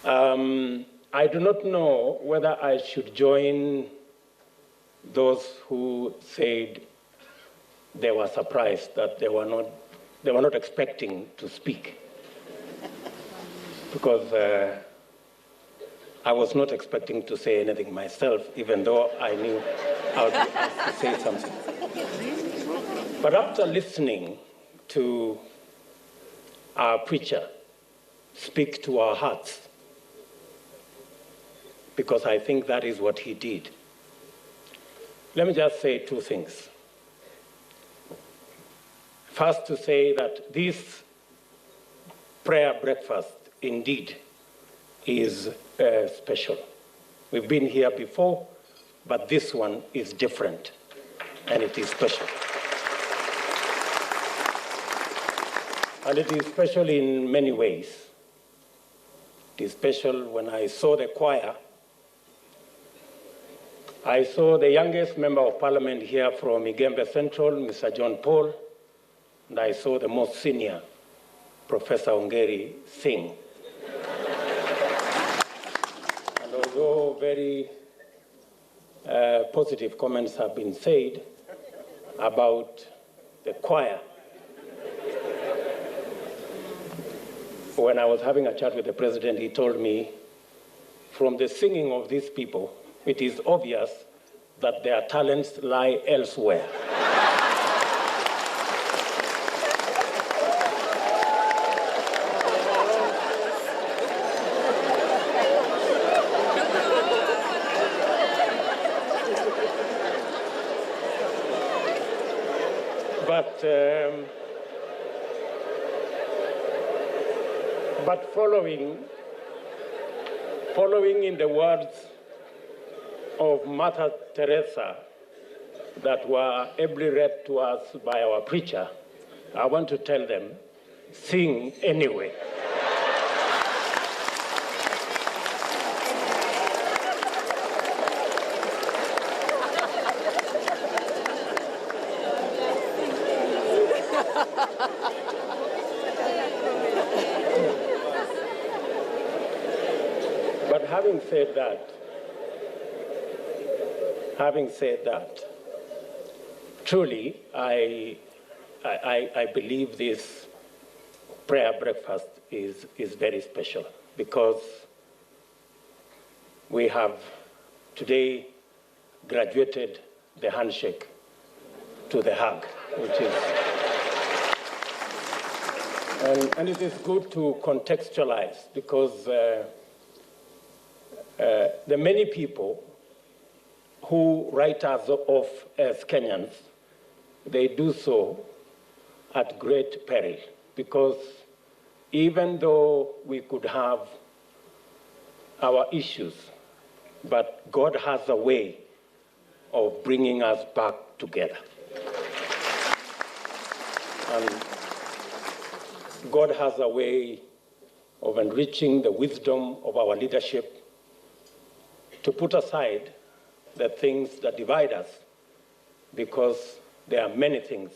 I do not know whether I should join those who said they were surprised that they were not expecting to speak, because I was not expecting to say anything myself, even though I knew I would be asked to say something. But after listening to our preacher speak to our hearts, because I think that is what he did, let me just say two things. First, to say that this prayer breakfast indeed is special. We've been here before, but this one is different, and it is special. And it is special in many ways. It is special when I saw the choir. I saw the youngest member of parliament here from Igembe Central, Mr. John Paul, and I saw the most senior, Professor Ongeri, sing. And although very positive comments have been said about the choir, when I was having a chat with the president, he told me, from the singing of these people, it is obvious that their talents lie elsewhere. But following in the words of Mother Teresa that were ably read to us by our preacher, I want to tell them, sing anyway. But having said that, truly, I believe this prayer breakfast is very special, because we have today graduated the handshake to the hug, which is, and it is good to contextualize, because the many people who write us off as Kenyans, they do so at great peril, because even though we could have our issues, but God has a way of bringing us back together. And God has a way of enriching the wisdom of our leadership to put aside the things that divide us, because there are many things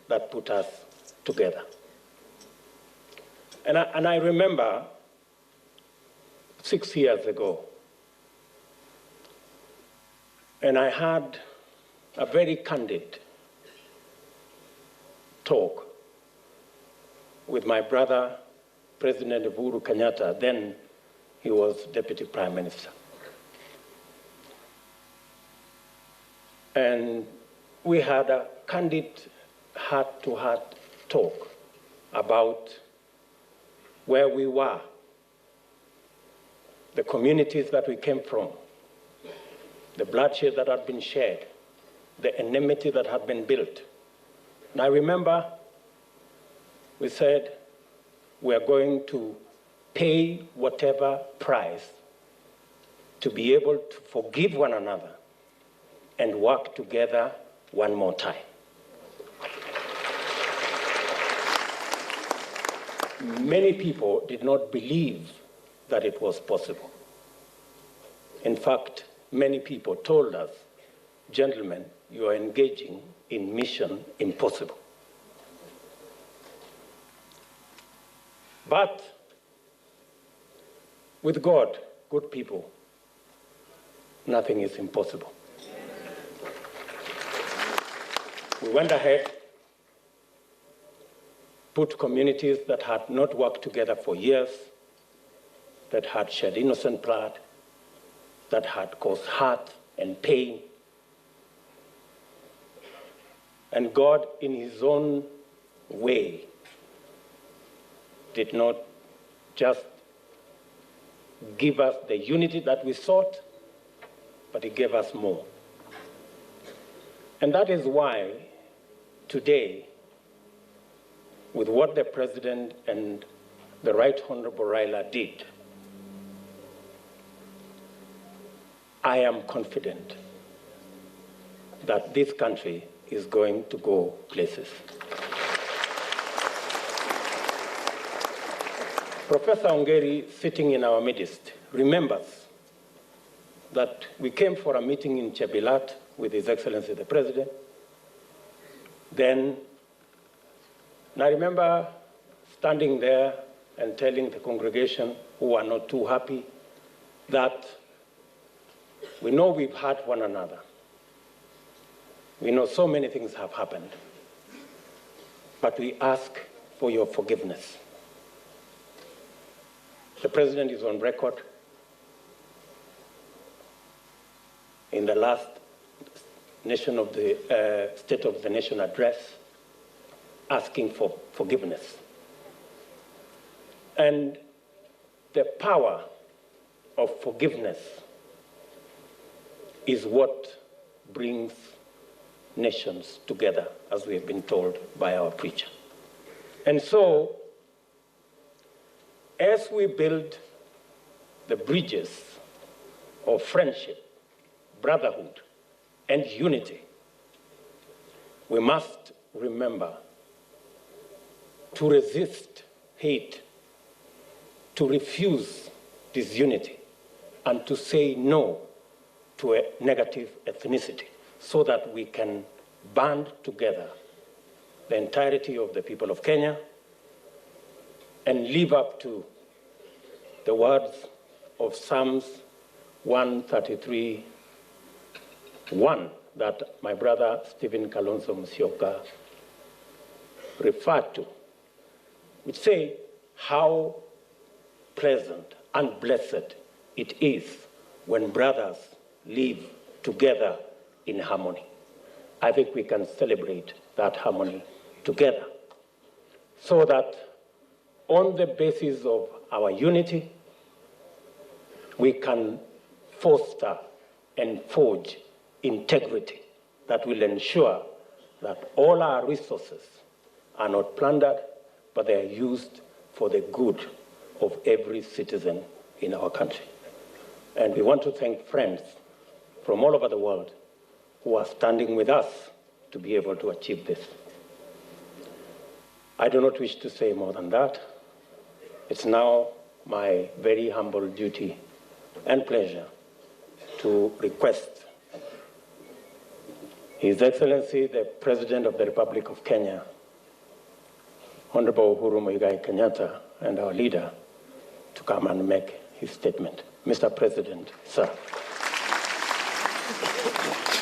that put us together. And I remember 6 years ago, and I had a very candid talk with my brother, President Uhuru Kenyatta. Then he was Deputy Prime Minister. And we had a candid heart-to-heart talk about where we were, the communities that we came from, the bloodshed that had been shed, the enmity that had been built. And I remember we said we are going to pay whatever price to be able to forgive one another and work together one more time. Many people did not believe that it was possible. In fact, many people told us, gentlemen, you are engaging in mission impossible. But with God, good people, nothing is impossible. We went ahead, put communities that had not worked together for years, that had shed innocent blood, that had caused hurt and pain. And God, in his own way, did not just give us the unity that we sought, but he gave us more. And that is why today, with what the President and the Right Honorable Raila did, I am confident that this country is going to go places. Professor Ongeri, sitting in our midst, remembers that we came for a meeting in Chebilat with His Excellency the President. Then, and I remember standing there and telling the congregation, who were not too happy, that we know we've hurt one another. We know so many things have happened, but we ask for your forgiveness. The President is on record in the last State of the Nation address asking for forgiveness. And the power of forgiveness is what brings nations together, as we have been told by our preacher. And so, as we build the bridges of friendship, brotherhood, and unity, we must remember to resist hate, to refuse disunity, and to say no to a negative ethnicity, so that we can band together the entirety of the people of Kenya and live up to the words of Psalms 133:1 that my brother Stephen Kalonzo Musyoka referred to, which say how pleasant and blessed it is when brothers live together in harmony. I think we can celebrate that harmony together, so that on the basis of our unity, we can foster and forge integrity that will ensure that all our resources are not plundered, but they are used for the good of every citizen in our country. And we want to thank friends from all over the world who are standing with us to be able to achieve this. I do not wish to say more than that. It's now my very humble duty and pleasure to request His Excellency, the President of the Republic of Kenya, Honorable Uhuru Muigai Kenyatta, and our leader, to come and make his statement. Mr. President, sir.